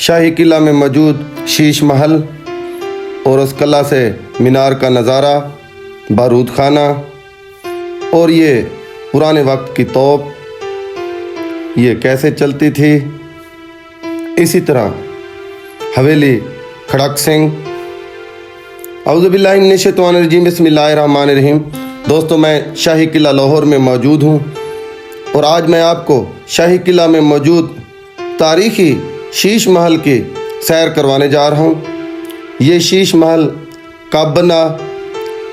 शाही किला में मौजूद शीश महल और उस किला से मीनार का नज़ारा, बारूद खाना और ये पुराने वक्त की तोप ये कैसे चलती थी। इसी तरह हवेली खड़क सिंह। औज़ुबिल्लाहि मिनश्शैतानिर्रजीम, बिस्मिल्लाहिर्रहमानिर्रहीम। दोस्तों, मैं शाही किला लाहौर में मौजूद हूँ और आज मैं आपको शाही किला में मौजूद तारीख़ी शीश महल की सैर करवाने जा रहा हूँ। ये शीश महल कब बना,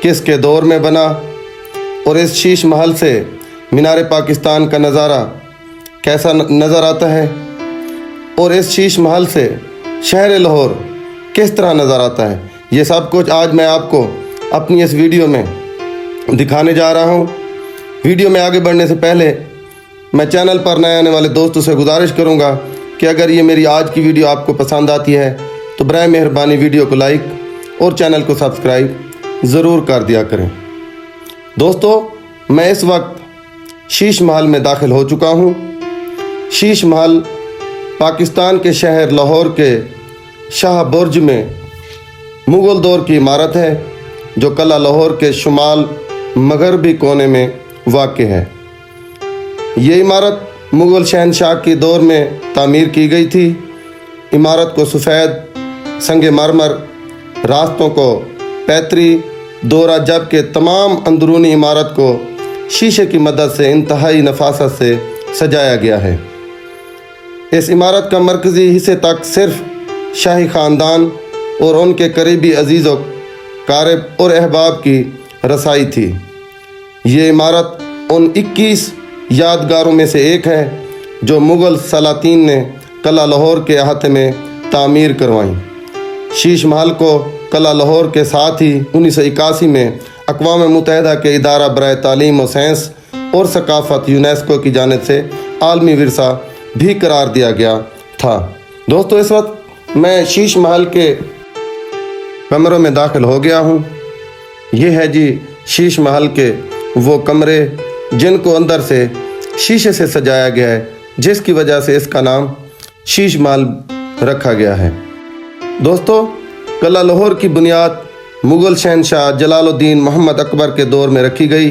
किसके दौर में बना और इस शीश महल से मीनार पाकिस्तान का नज़ारा कैसा नज़र आता है और इस शीश महल से शहर लाहौर किस तरह नज़र आता है, ये सब कुछ आज मैं आपको अपनी इस वीडियो में दिखाने जा रहा हूँ। वीडियो में आगे बढ़ने से पहले मैं चैनल पर नए आने वाले दोस्तों से गुजारिश करूँगा कि अगर ये मेरी आज की वीडियो आपको पसंद आती है तो बराए मेहरबानी वीडियो को लाइक और चैनल को सब्सक्राइब ज़रूर कर दिया करें। दोस्तों, मैं इस वक्त शीश महल में दाखिल हो चुका हूँ। शीश महल पाकिस्तान के शहर लाहौर के शाह बुर्ज में मुग़ल दौर की इमारत है जो किला लाहौर के शुमाल मगरबी कोने में वाक़ है। ये इमारत मुग़ल शहनशाह के दौर में तामीर की गई थी। इमारत को सफ़ेद संग मरमर, रास्तों को पैतरी दौरा, जबकि तमाम अंदरूनी इमारत को शीशे की मदद से इंतहाई नफासत से सजाया गया है। इस इमारत का मरकज़ी हिस्से तक सिर्फ शाही ख़ानदान और उनके करीबी अजीज़ों, कारब और अहबाब की रसाई थी। ये इमारत उन 21 यादगारों में से एक है जो मुग़ल सलातीन ने किला लाहौर के अहाते में तामीर करवाईं। शीश महल को किला लाहौर के साथ ही 1981 में अक़वाम मुत्तहिदा के इदारा बराए तालीम और साइंस और सकाफ़त यूनेस्को की जानिब से आलमी विरसा भी करार दिया गया था। दोस्तों, इस वक्त मैं शीश महल के कमरों में दाखिल हो गया हूँ। ये है जी शीश महल के वो कमरे जिनको अंदर से शीशे से सजाया गया है, जिसकी वजह से इसका नाम शीश महल रखा गया है। दोस्तों, किला लाहौर की बुनियाद मुग़ल शहनशाह जलालुद्दीन मोहम्मद अकबर के दौर में रखी गई।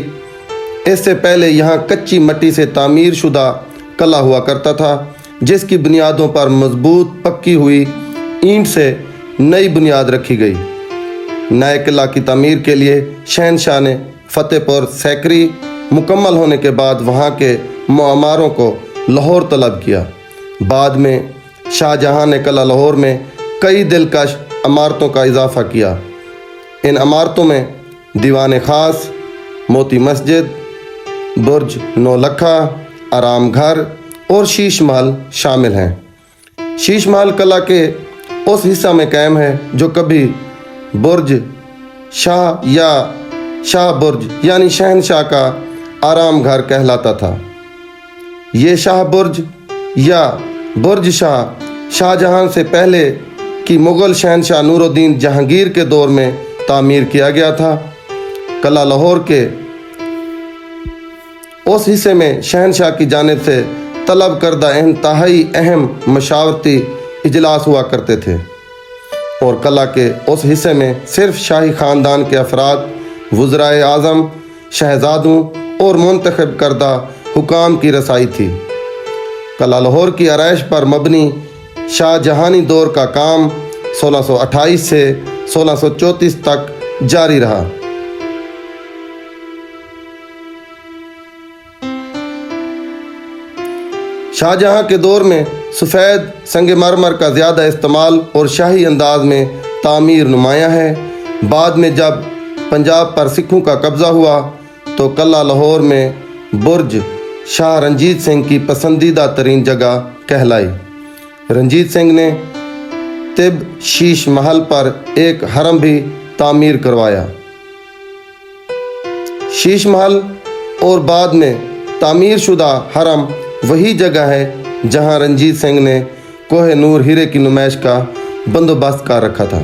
इससे पहले यहाँ कच्ची मिट्टी से तामीर शुदा किला हुआ करता था, जिसकी बुनियादों पर मजबूत पक्की हुई ईंट से नई बुनियाद रखी गई। नए किला की तामीर के लिए शहनशाह ने फतेहपुर सैकरी मुकम्मल होने के बाद वहाँ के मुअम्मारों को लाहौर तलब किया। बाद में शाहजहाँ ने किला लाहौर में कई दिलकश इमारतों का इजाफा किया। इन इमारतों में दीवान ख़ास, मोती मस्जिद, बुर्ज नौलखा, आराम घर और शीश महल शामिल हैं। शीश महल किला के उस हिस्सा में कायम है जो कभी बुर्ज शाह या शाह बुर्ज यानी शहनशाह का आराम घर कहलाता था। ये शाह बुर्ज या बुर्ज शाह शाहजहां से पहले की मुग़ल शहनशाह नूरुद्दीन जहांगीर के दौर में तामीर किया गया था। किला लाहौर के उस हिस्से में शहनशाह की जानिब से तलब करदा इंतहाई अहम मशावरती इजलास हुआ करते थे और किला के उस हिस्से में सिर्फ शाही ख़ानदान के अफराद, वज़राए आज़म, शहज़ादों और मुंतखब करदा हुकाम की रसाई थी। किला लाहौर की आरइश पर मबनी शाहजहानी दौर का काम 1628 से 1634 तक जारी रहा। शाहजहां के दौर में सफ़ेद संगमरमर का ज़्यादा इस्तेमाल और शाही अंदाज में तामीर नुमायाँ है। बाद में जब पंजाब पर सिखों का कब्ज़ा हुआ तो किला लाहौर में बुर्ज शाह रंजीत सिंह की पसंदीदा तरीन जगह कहलाई। रंजीत सिंह ने तिब शीश महल पर एक हरम भी तामीर करवाया। शीश महल और बाद में तामीर शुदा हरम वही जगह है जहां रंजीत सिंह ने कोह नूर हीरे की नुमाइश का बंदोबस्त कर रखा था।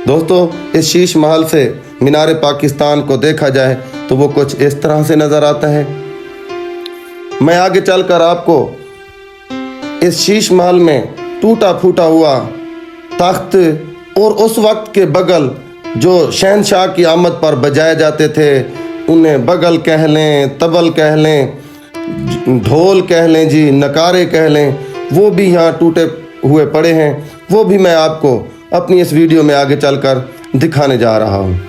दोस्तों, इस शीश महल से मीनार पाकिस्तान को देखा जाए तो वो कुछ इस तरह से नज़र आता है। मैं आगे चलकर आपको इस शीश महल में टूटा फूटा हुआ तख्त और उस वक्त के बगल जो शहनशाह की आमद पर बजाए जाते थे, उन्हें बगल कह लें, तबल कह लें, ढोल कह लें जी, नकारे कह लें, वो भी यहाँ टूटे हुए पड़े हैं। वो भी मैं आपको अपनी इस वीडियो में आगे चलकर दिखाने जा रहा हूँ।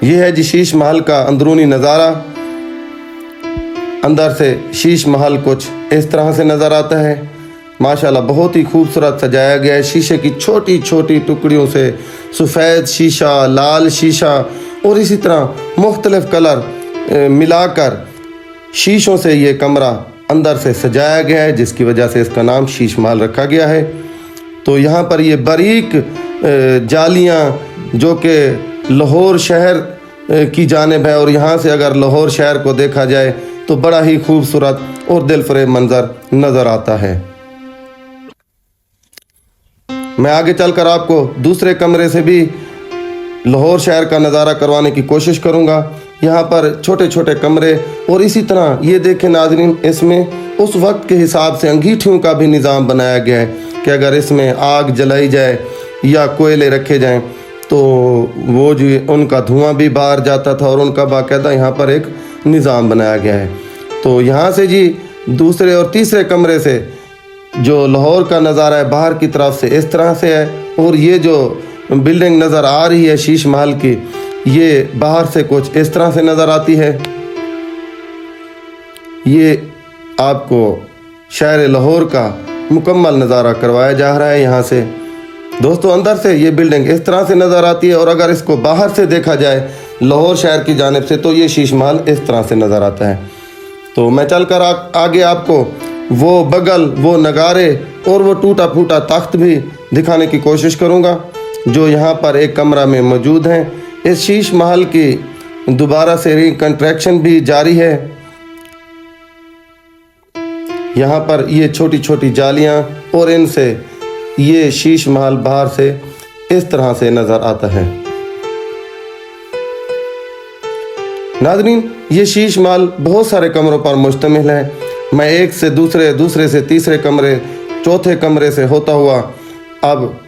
ये है जी शीश महल का अंदरूनी नज़ारा। अंदर से शीश महल कुछ इस तरह से नज़र आता है। माशाल्लाह बहुत ही खूबसूरत सजाया गया है। शीशे की छोटी छोटी टुकड़ियों से सफ़ेद शीशा, लाल शीशा और इसी तरह मुख्तलिफ कलर मिलाकर शीशों से ये कमरा अंदर से सजाया गया है, जिसकी वजह से इसका नाम शीश महल रखा गया है। तो यहाँ पर ये बारीक जालियाँ जो कि लाहौर शहर की जानिब है, और यहाँ से अगर लाहौर शहर को देखा जाए तो बड़ा ही खूबसूरत और दिलफरेब मंजर नज़र आता है। मैं आगे चलकर आपको दूसरे कमरे से भी लाहौर शहर का नज़ारा करवाने की कोशिश करूँगा। यहाँ पर छोटे छोटे कमरे, और इसी तरह ये देखें नाज़रीन, इसमें उस वक्त के हिसाब से अंगीठियों का भी निज़ाम बनाया गया है कि अगर इसमें आग जलाई जाए या कोयले रखे जाएं तो वो जो उनका धुआं भी बाहर जाता था, और उनका बाकायदा यहाँ पर एक निज़ाम बनाया गया है। तो यहाँ से जी दूसरे और तीसरे कमरे से जो लाहौर का नज़ारा है बाहर की तरफ से इस तरह से है, और ये जो बिल्डिंग नज़र आ रही है शीश महल की, ये बाहर से कुछ इस तरह से नज़र आती है। ये आपको शहर लाहौर का मुकम्मल नज़ारा करवाया जा रहा है यहाँ से। दोस्तों अंदर से ये बिल्डिंग इस तरह से नज़र आती है, और अगर इसको बाहर से देखा जाए लाहौर शहर की जानिब से तो ये शीश महल इस तरह से नज़र आता है। तो मैं चलकर आगे आपको वो बगल, वो नगारे और वो टूटा फूटा तख्त भी दिखाने की कोशिश करूँगा जो यहाँ पर एक कमरा में मौजूद हैं। इस शीश महल की दोबारा से रिकंस्ट्रक्शन भी जारी है। यहाँ पर ये छोटी छोटी जालियाँ, और इनसे ये शीश महल बाहर से इस तरह से नज़र आता है। नाज़रीन ये शीश महल बहुत सारे कमरों पर मुश्तमिल है। मैं एक से दूसरे, दूसरे से तीसरे कमरे, चौथे कमरे से होता हुआ अब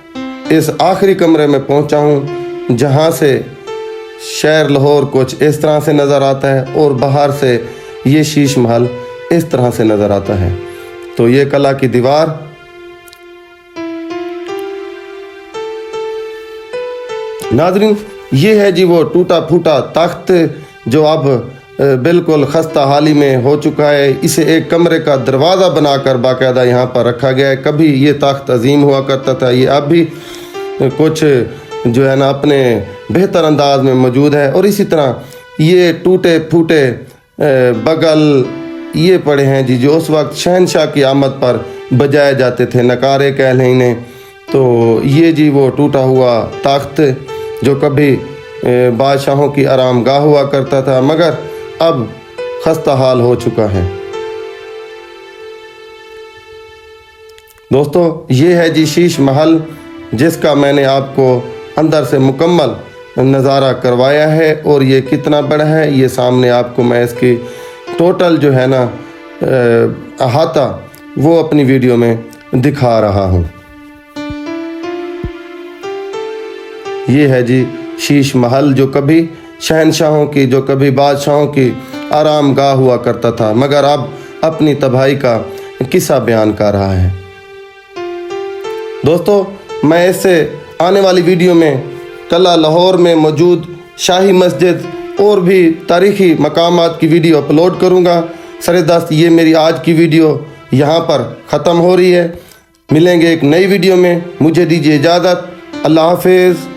इस आखिरी कमरे में पहुंचा हूं, जहां से शहर लाहौर कुछ इस तरह से नज़र आता है और बाहर से ये शीश महल इस तरह से नज़र आता है। तो ये कला की दीवार, नाज़रीन ये है जी वो टूटा फूटा तख्त जो अब बिल्कुल खस्ता हाली में हो चुका है। इसे एक कमरे का दरवाज़ा बनाकर बाकायदा यहाँ पर रखा गया है। कभी ये तख्त अजीम हुआ करता था, ये अब भी कुछ जो है ना अपने बेहतर अंदाज में मौजूद है। और इसी तरह ये टूटे फूटे बगल ये पड़े हैं जी जो उस वक्त शहनशाह की आमद पर बजाए जाते थे, नकारे कह लें इन्हें। तो ये जी वो टूटा हुआ तख्त जो कभी बादशाहों की आरामगाह हुआ करता था, मगर अब खस्ता हाल हो चुका है। दोस्तों ये है जी शीश महल, जिसका मैंने आपको अंदर से मुकम्मल नज़ारा करवाया है। और ये कितना बड़ा है ये सामने आपको मैं इसकी टोटल जो है ना अहाता वो अपनी वीडियो में दिखा रहा हूँ। ये है जी शीश महल जो कभी शहनशाहों की, जो कभी बादशाहों की आरामगाह हुआ करता था, मगर अब अपनी तबाही का किस्सा बयान कर रहा है। दोस्तों मैं इससे आने वाली वीडियो में कला लाहौर में मौजूद शाही मस्जिद और भी तारीख़ी मकामात की वीडियो अपलोड करूँगा। सरेदस्त ये मेरी आज की वीडियो यहाँ पर ख़त्म हो रही है। मिलेंगे एक नई वीडियो में, मुझे दीजिए इजाज़त। अल्लाह हाफिज़।